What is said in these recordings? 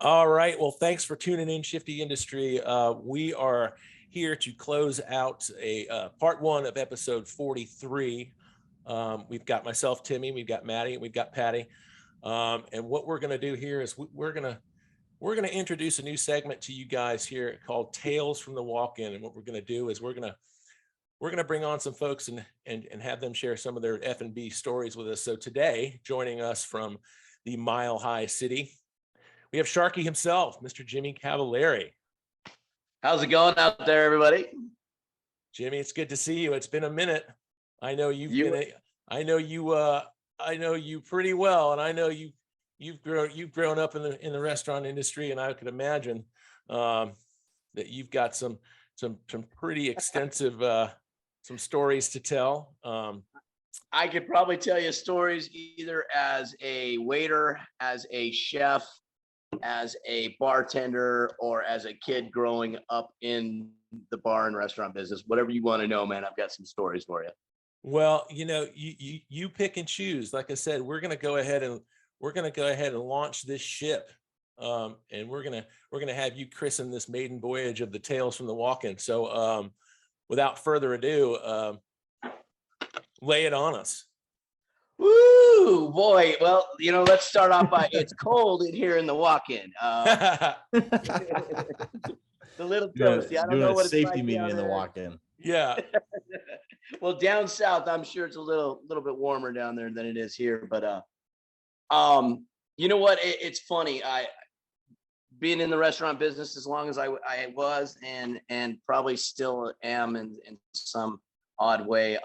All right. Well, thanks for tuning in, Shifty Industry. We are here to close out a part one of episode 43. We've got myself, Timmy, we've got Maddie, and we've got Patty. And what we're going to do here is we're going to introduce a new segment to you guys here called Tales from the Walk-In. And what we're going to do is we're going to bring on some folks and have them share some of their F&B stories with us. So today, joining us from the Mile High City, we have Sharky himself, Mr. Jimi Cavaleri. How's it going out there, everybody? Jimmy, it's good to see you. It's been a minute. I know I know you pretty well, and I know you've grown up in the restaurant industry, and I could imagine that you've got some pretty extensive some stories to tell. I could probably tell you stories either as a waiter, as a chef, as a bartender, or as a kid growing up in the bar and restaurant business. Whatever you want to know, man, I've got some stories for you. Well, you pick and choose. Like I said, we're going to go ahead and launch this ship, and we're gonna have you christen this maiden voyage of the Tales from the Walk-In. So, without further ado, lay it on us. Woo, boy. Well, let's start off by it's cold in here in the Walk-In. The little toasty. I don't know what it's safety like meeting in the Walk-In. Yeah. Well, down south, I'm sure it's a little bit warmer down there than it is here. But you know what? It's funny. I being in the restaurant business as long as I was and probably still am in some odd way.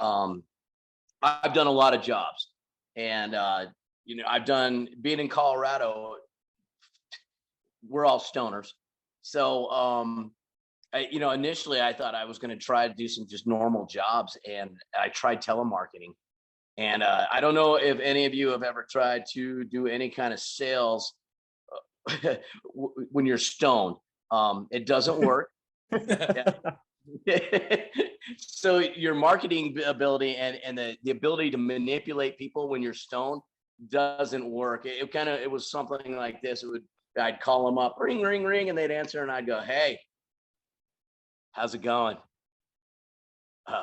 I've done a lot of jobs. And, I've done being in Colorado, we're all stoners. So, initially I thought I was going to try to do some just normal jobs. And I tried telemarketing. And I don't know if any of you have ever tried to do any kind of sales when you're stoned. It doesn't work. So your marketing ability and the ability to manipulate people when you're stoned doesn't work. It was something like this. I'd call them up, ring, ring, ring, and they'd answer, and I'd go, "Hey, how's it going?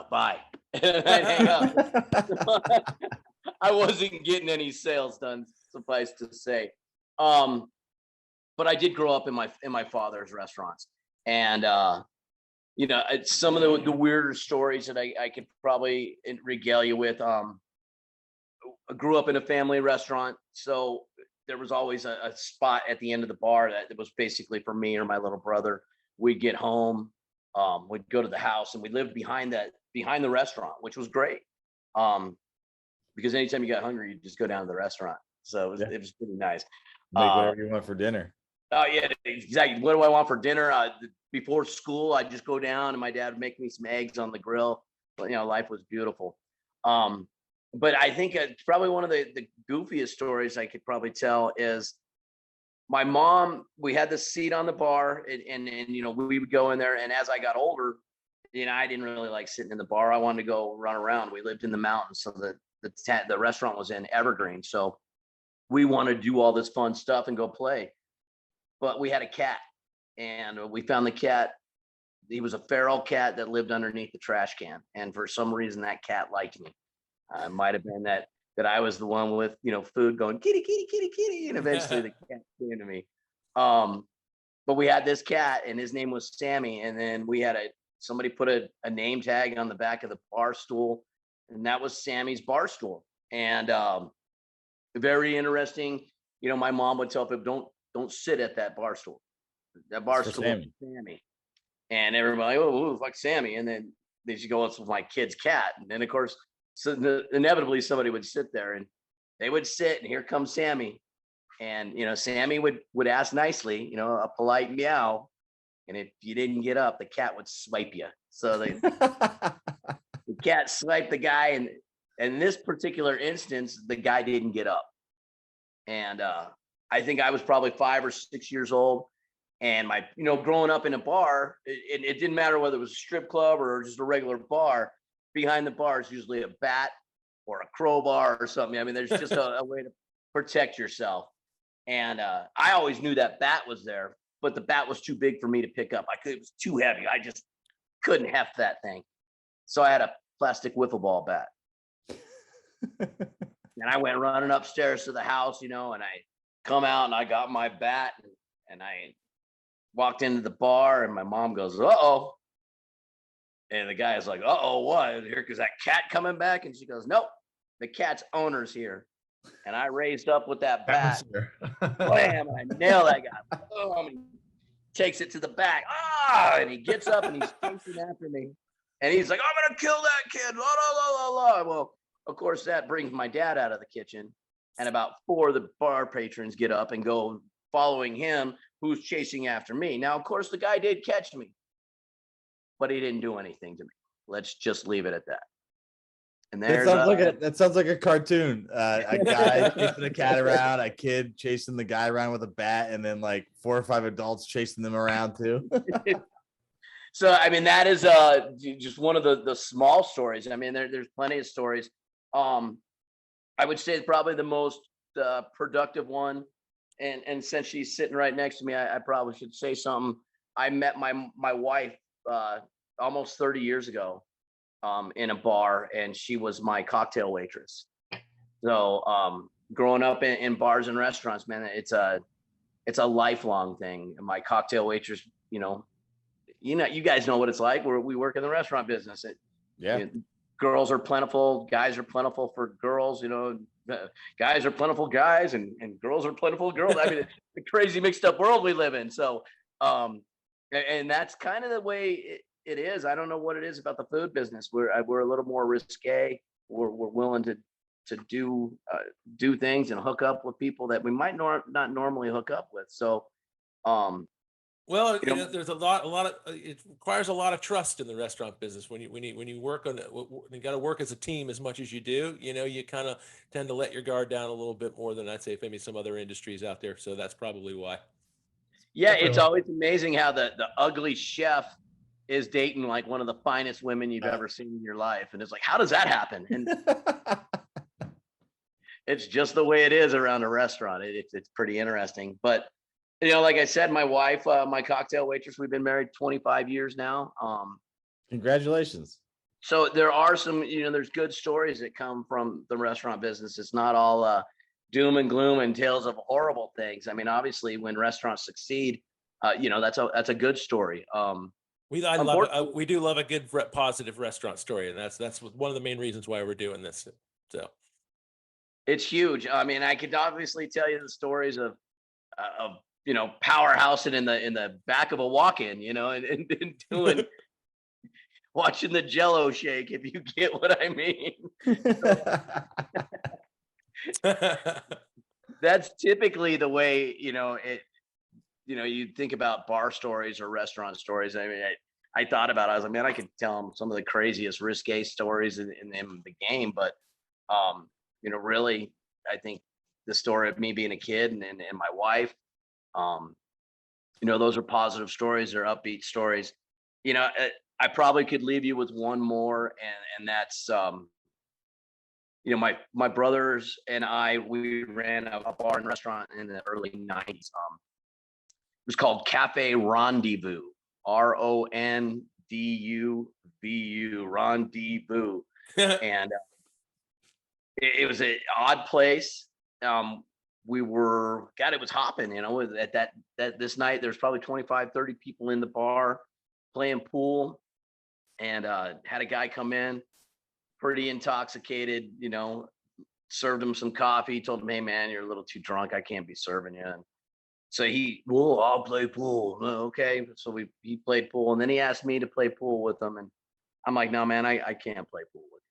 Bye." And I'd hang up. I wasn't getting any sales done, suffice to say. But I did grow up in my father's restaurants, and some of the weirder stories that I could probably regale you with. I grew up in a family restaurant, so there was always a spot at the end of the bar that was basically for me or my little brother. We'd get home, we'd go to the house, and we lived behind the restaurant, which was great. Because anytime you got hungry, you just go down to the restaurant. So it was pretty nice. Make whatever you want for dinner. Oh yeah, exactly. What do I want for dinner? Before school, I'd just go down and my dad would make me some eggs on the grill. But, life was beautiful. But I think it's probably one of the goofiest stories I could probably tell is my mom. We had the seat on the bar, and we would go in there. And as I got older, I didn't really like sitting in the bar. I wanted to go run around. We lived in the mountains, so the restaurant was in Evergreen. So we wanted to do all this fun stuff and go play. But we had a cat, and we found the cat. He was a feral cat that lived underneath the trash can. And for some reason, that cat liked me. It might have been that I was the one with, food going, kitty, kitty, kitty, kitty. And eventually the cat came to me. But we had this cat, and his name was Sammy. And then we had somebody put a name tag on the back of the bar stool. And that was Sammy's bar stool. And very interesting. My mom would tell people, don't sit at that bar stool. That bar stool is Sammy. And everybody, oh, fuck Sammy. And then they should go, it's my kid's cat. And then, of course, inevitably somebody would sit there, and they would sit, and here comes Sammy. And, Sammy would ask nicely, a polite meow. And if you didn't get up, the cat would swipe you. So the cat swiped the guy. And in this particular instance, the guy didn't get up. And I think I was probably 5 or 6 years old. And growing up in a bar, it didn't matter whether it was a strip club or just a regular bar. Behind the bar is usually a bat or a crowbar or something. I mean, there's just a way to protect yourself. And I always knew that bat was there, but the bat was too big for me to pick up. It was too heavy. I just couldn't heft that thing. So I had a plastic wiffle ball bat. And I went running upstairs to the house, and I come out and I got my bat and I walked into the bar and my mom goes, uh-oh. And the guy is like, uh-oh, what? Here, because that cat coming back? And she goes, nope, the cat's owner's here. And I raised up with that bat. Blam, and I nail that guy. Boom, and he takes it to the back. And he gets up and he's chasing after me. And he's like, I'm going to kill that kid. La, la, la, la, la. Well, of course, that brings my dad out of the kitchen. And about 4 of the bar patrons get up and go following him, who's chasing after me. Now, of course, the guy did catch me, but he didn't do anything to me. Let's just leave it at that. And That sounds like a cartoon. A guy chasing a cat around, a kid chasing the guy around with a bat, and then like 4 or 5 adults chasing them around too. So, I mean, that is just one of the small stories. I mean, there's plenty of stories. I would say probably the most productive one. And since she's sitting right next to me, I probably should say something. I met my wife almost 30 years ago in a bar, and she was my cocktail waitress. So growing up in bars and restaurants, man, it's a lifelong thing. And my cocktail waitress, you guys know what it's like. We work in the restaurant business. Girls are plentiful, guys are plentiful for girls, guys are plentiful guys and girls are plentiful girls. I mean, it's a crazy mixed up world we live in. So, and that's kind of the way it is. I don't know what it is about the food business. We're a little more risque. We're willing to do things and hook up with people that we might not normally hook up with. So, well, there's a lot of it requires a lot of trust in the restaurant business. When you work on it, you got to work as a team as much as you do. You kind of tend to let your guard down a little bit more than I'd say maybe some other industries out there. So that's probably why. Yeah, it's always amazing how the ugly chef is dating like one of the finest women you've ever seen in your life, and it's like, how does that happen? And it's just the way it is around a restaurant. It's pretty interesting, but. Like I said, my wife, my cocktail waitress, we've been married 25 years now. Congratulations. So there are some, there's good stories that come from the restaurant business. It's not all doom and gloom and tales of horrible things. I mean, obviously, when restaurants succeed, that's a good story. We do love a good positive restaurant story, and that's one of the main reasons why we're doing this. So it's huge. I mean, I could obviously tell you the stories of powerhousing in the back of a walk-in, and doing watching the Jello shake, if you get what I mean. That's typically the way, you think about bar stories or restaurant stories. I mean, I thought about it. I was like, man, I could tell them some of the craziest risque stories in the game, but really, I think the story of me being a kid and my wife. Those are positive stories. They're upbeat stories. I probably could leave you with one more, and that's, my brothers and we ran a bar and restaurant in the early 90s. It was called Cafe Rendezvous, RONDUVU, Rendezvous. And it was an odd place. It was hopping, at this night, there's probably 25, 30 people in the bar playing pool, and had a guy come in pretty intoxicated, served him some coffee, told him, hey man, you're a little too drunk. I can't be serving you. And so I'll play pool. Okay. So he played pool, and then he asked me to play pool with him. And I'm like, no, man, I can't play pool with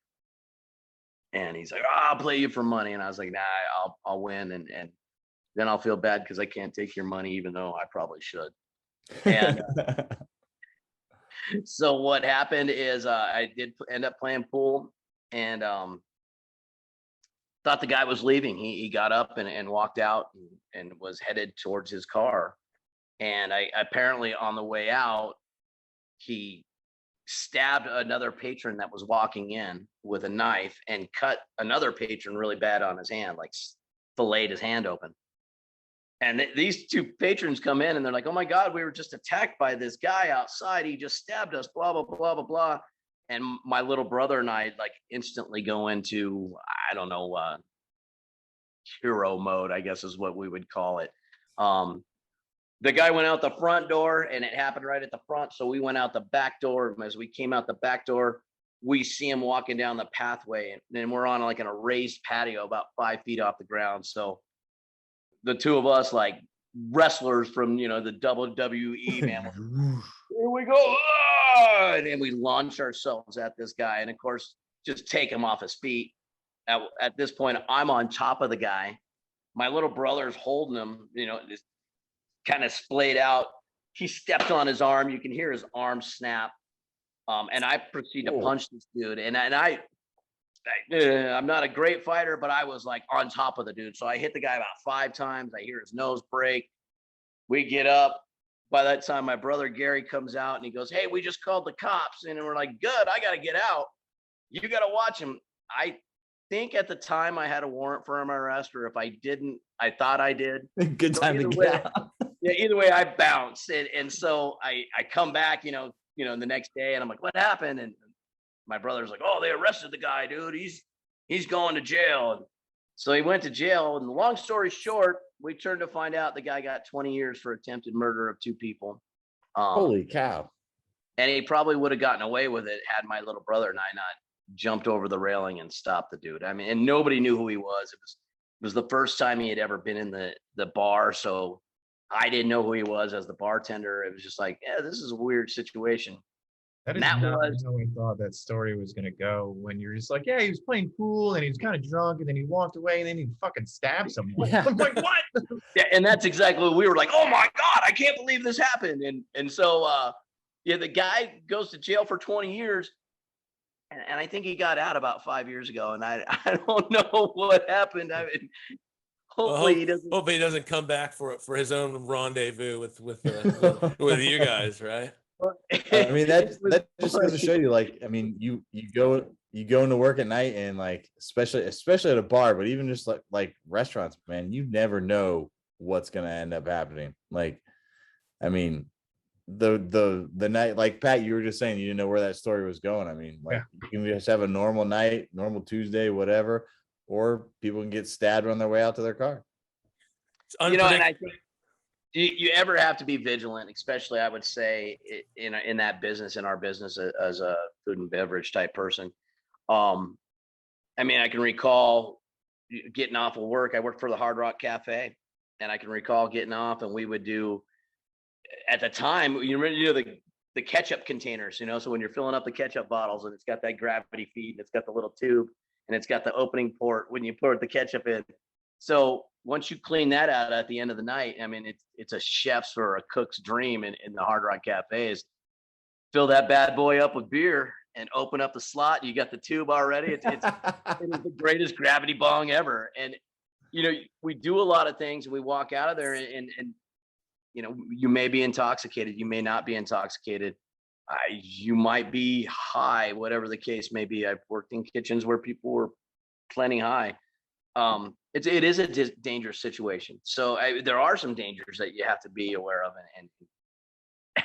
you. And he's like, I'll play you for money. And I was like, nah, I'll win. And then I'll feel bad because I can't take your money, even though I probably should. And so what happened is I did end up playing pool, and thought the guy was leaving. He got up and walked out and was headed towards his car. And I apparently on the way out, he stabbed another patron that was walking in with a knife and cut another patron really bad on his hand, like filleted his hand open. And these two patrons come in and they're like, oh my God, we were just attacked by this guy outside. He just stabbed us, blah, blah, blah, blah, blah. And my little brother and I like instantly go into, I don't know, hero mode, I guess is what we would call it. The guy went out the front door and it happened right at the front. So we went out the back door. As we came out the back door, we see him walking down the pathway, and then we're on like a raised patio about 5 feet off the ground. So the two of us, like wrestlers from, you know, the WWE, man, here we go. And then we launch ourselves at this guy. And of course, just take him off his feet. At this point, I'm on top of the guy. My little brother's holding him, you know, just kind of splayed out. He stepped on his arm. You can hear his arm snap. And I proceed to punch this dude. And I'm not a great fighter, but I was like on top of the dude. So I hit the guy about 5 times. I hear his nose break. We get up. By that time, my brother Gary comes out and he goes, hey, we just called the cops. And we're like, good, I got to get out. You got to watch him. I think at the time I had a warrant for my arrest, or if I didn't, I thought I did. Good time to get out. Yeah, either way, I bounced. And so I come back, you know, the next day, and I'm like, what happened? And my brother's like, oh, they arrested the guy, dude. He's going to jail. And so he went to jail. And long story short, we turned to find out the guy got 20 years for attempted murder of 2 people. Holy cow. And he probably would have gotten away with it had my little brother and I not jumped over the railing and stopped the dude. I mean, and nobody knew who he was. It was the first time he had ever been in the bar. So I didn't know who he was as the bartender. It was just like, yeah, this is a weird situation. That is not how I thought that story was going to go, when you're just like, yeah, he was playing pool and he was kind of drunk and then he walked away and then he fucking stabbed someone. Yeah. I'm like, what? Yeah, and that's exactly what we were like, oh my God, I can't believe this happened. And so, yeah, the guy goes to jail for 20 years. And I think he got out about 5 years ago. And I don't know what happened. I mean, hopefully he doesn't come back for his own rendezvous with you guys, right? I mean, that just goes to show you, like, I mean, you go into work at night, and like, especially at a bar, but even just like restaurants, man, you never know what's gonna end up happening. Like, I mean, the night, like Pat, you were just saying, you didn't know where that story was going. I mean, like, you can just have a normal night, normal Tuesday, whatever, or people can get stabbed on their way out to their car. You know, and I think you ever have to be vigilant, especially I would say in that business, in our business as a food and beverage type person. I mean, I can recall getting off of work. I worked for the Hard Rock Cafe, and I can recall getting off, and we would do, at the time, you remember, the ketchup containers, you know, so when you're filling up the ketchup bottles and it's got that gravity feed and it's got the little tube and it's got the opening port when you pour the ketchup in. So once you clean that out at the end of the night, I mean, it's a chef's or a cook's dream in the Hard Rock Cafes. Fill that bad boy up with beer and open up the slot. You got the tube already. It is the greatest gravity bong ever. And, you know, we do a lot of things, and we walk out of there and you know, you may be intoxicated. You may not be intoxicated. You might be high, whatever the case may be. I've worked in kitchens where people were plenty high. It is a dangerous situation. So there are some dangers that you have to be aware of, and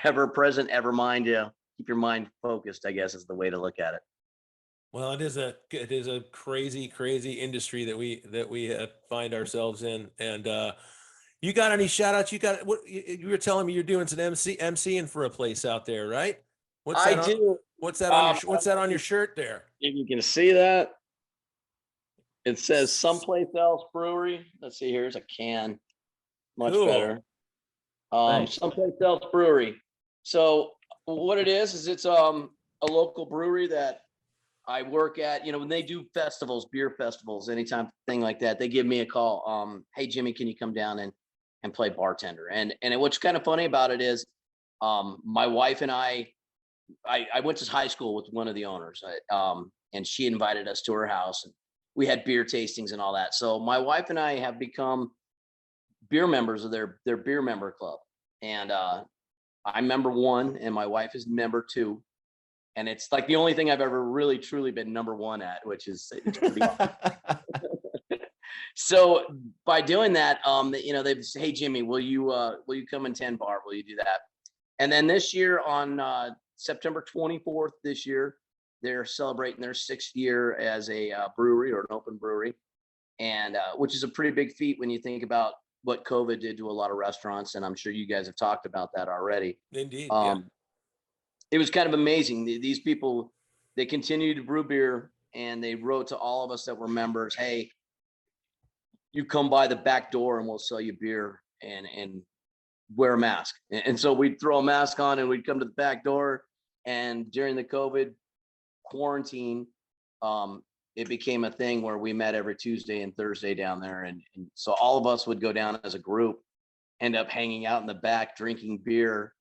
ever present, ever mind. Keep your mind focused, I guess, is the way to look at it. Well, it is a crazy industry that we find ourselves in. And you got any shout outs? What you were telling me you're doing some MCing for a place out there, right? What's that on your shirt there? If you can see that. It says Someplace Else Brewery. Let's see, here's a can. Much Cool. better. Nice. Someplace Else Brewery. So what it is it's a local brewery that I work at. You know, when they do festivals, beer festivals, anytime thing like that, they give me a call. Hey Jimmy, can you come down and play bartender? And what's kind of funny about it is my wife and I went to high school with one of the owners, and she invited us to her house, and we had beer tastings and all that. So my wife and I have become beer members of their beer member club. And I'm member 1 and my wife is member 2. And it's like the only thing I've ever really truly been number 1 at, which is it's pretty So by doing that, they say, hey Jimmy, will you come and tend bar? Will you do that? And then this year on September 24th this year, they're celebrating their 6th year as a brewery or an open brewery, and which is a pretty big feat when you think about what COVID did to a lot of restaurants. And I'm sure you guys have talked about that already. Indeed. It was kind of amazing. These people, they continued to brew beer, and they wrote to all of us that were members, hey, you come by the back door and we'll sell you beer and wear a mask. And so we'd throw a mask on and we'd come to the back door. And during the COVID quarantine, it became a thing where we met every Tuesday and Thursday down there. And so all of us would go down as a group, end up hanging out in the back, drinking beer,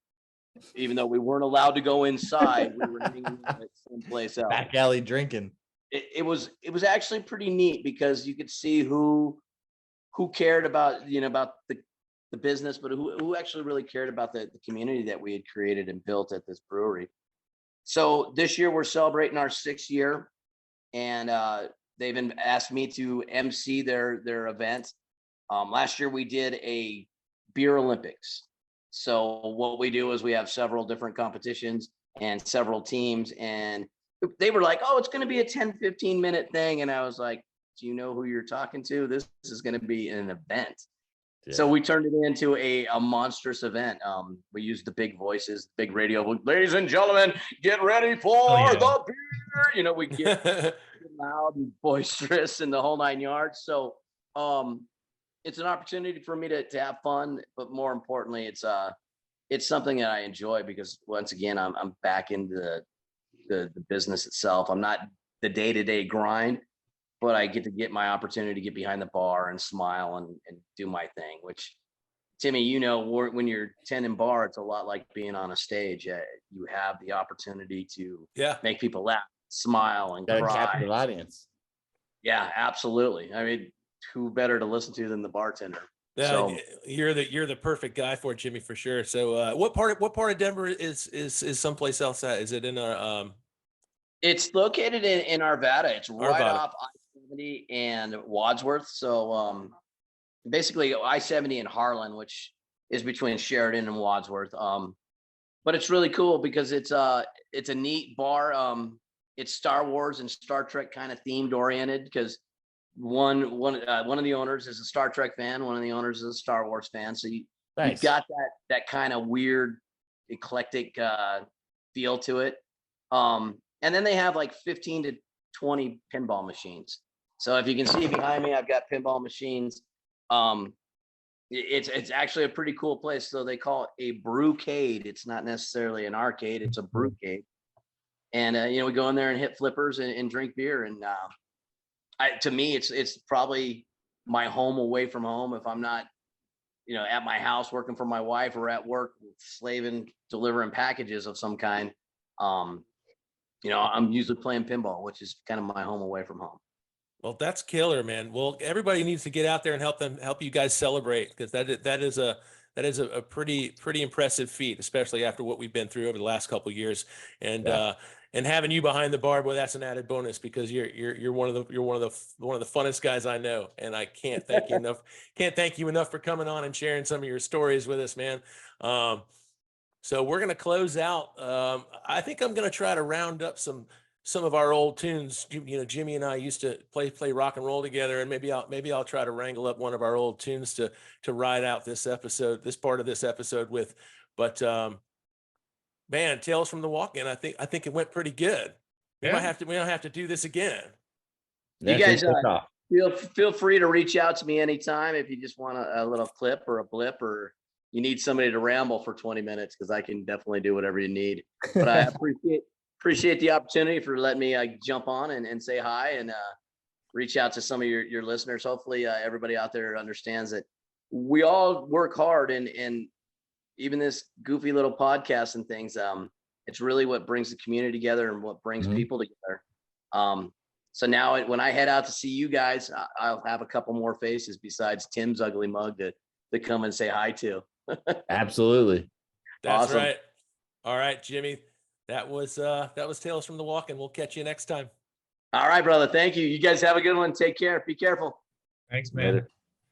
even though we weren't allowed to go inside. We were hanging out someplace else. Back alley drinking. It was actually pretty neat because you could see who cared about, about the business, but who actually really cared about the community that we had created and built at this brewery. So this year we're celebrating our 6th year, and they've asked me to MC their event. Last year we did a beer Olympics. So what we do is we have several different competitions and several teams, and they were like, oh, it's going to be a 10-15 minute thing. And I was like, do you know who you're talking to? This is going to be an event. Yeah. So we turned it into a monstrous event. We used the big voices, big radio. Ladies and gentlemen, get ready for the beer. We get loud and boisterous and the whole 9 yards. So it's an opportunity for me to have fun, but more importantly, it's something that I enjoy because once again, I'm back into the business itself. I'm not the day-to-day grind, but I get my opportunity to get behind the bar and smile and do my thing, which, Timmy, when you're tending bar, it's a lot like being on a stage. You have the opportunity to make people laugh, smile, and cry. Captive audience. Yeah, absolutely. I mean, who better to listen to than the bartender? Yeah, so, you're the perfect guy for it, Jimmy, for sure. So what part of Denver is someplace else at? Is it in our it's located in Arvada. It's right Arvada. off I-70 and Wadsworth. So basically I-70 and Harlan, which is between Sheridan and Wadsworth. But it's really cool because it's a neat bar. It's Star Wars and Star Trek kind of themed oriented because one of the owners is a Star Trek fan, one of the owners is a Star Wars fan. So you've got that kind of weird, eclectic feel to it. And then they have like 15 to 20 pinball machines. So if you can see behind me, I've got pinball machines. It's actually a pretty cool place. So they call it a brewcade. It's not necessarily an arcade, it's a brewcade. And we go in there and hit flippers and drink beer. And to me, it's probably my home away from home. If I'm not, at my house working for my wife or at work slaving, delivering packages of some kind, I'm usually playing pinball, which is kind of my home away from home. Well, that's killer, man. Well, everybody needs to get out there and help you guys celebrate, because that is a pretty impressive feat, especially after what we've been through over the last couple of years. And having you behind the bar, boy, that's an added bonus, because you're one of the funnest guys I know, and I can't thank you enough. Can't thank you enough for coming on and sharing some of your stories with us, man. So we're gonna close out. I think I'm gonna try to round up some of our old tunes. Jimmy and I used to play rock and roll together, and maybe I'll try to wrangle up one of our old tunes to ride out this part of this episode with. But man, Tales from the Walk-In, I think it went pretty good. Yeah. We don't have to do this again. You guys feel free to reach out to me anytime if you just want a little clip or a blip, or you need somebody to ramble for 20 minutes, because I can definitely do whatever you need. But I appreciate the opportunity for letting me jump on and say hi and reach out to some of your listeners. Hopefully everybody out there understands that we all work hard, and even this goofy little podcast and things, it's really what brings the community together and what brings people together. So now when I head out to see you guys, I'll have a couple more faces besides Tim's ugly mug to come and say hi to. Absolutely. That's awesome. right. All right, Jimmy. That was Tales from the Walk-In. We'll catch you next time. All right, brother. Thank you. You guys have a good one. Take care. Be careful. Thanks, man. Later.